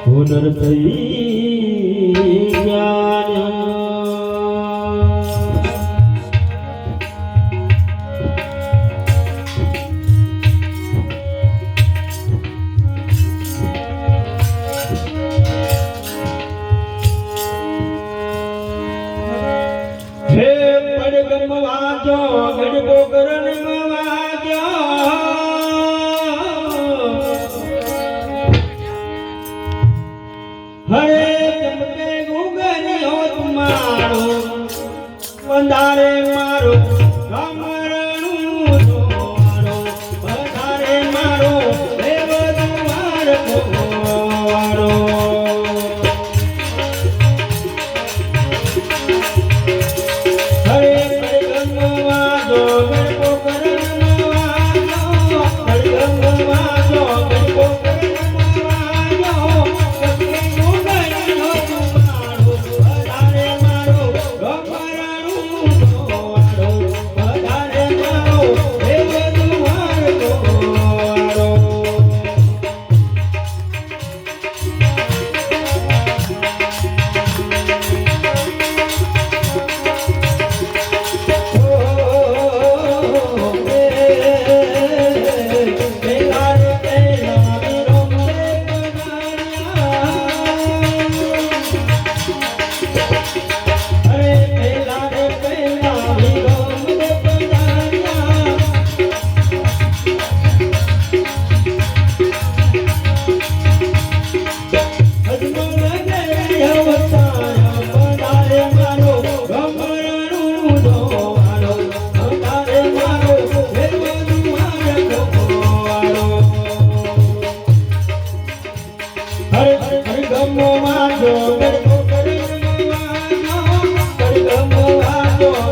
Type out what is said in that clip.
હુનર થઈ હે પડગમ વાજો ગડબો કરણ વાજો હરે ચમકે ગુગરિયો તમારો બંધારે મારો ગમરણું દ્વારો બંધારે મારો દેવ દ્વાર દ્વારો હરે પડગમ વાજો ગડબો કરણ વાજો પડગમ વાજો ગડબો ગમો વાજો ગડબો કરણ વાજો પડગમ વાજો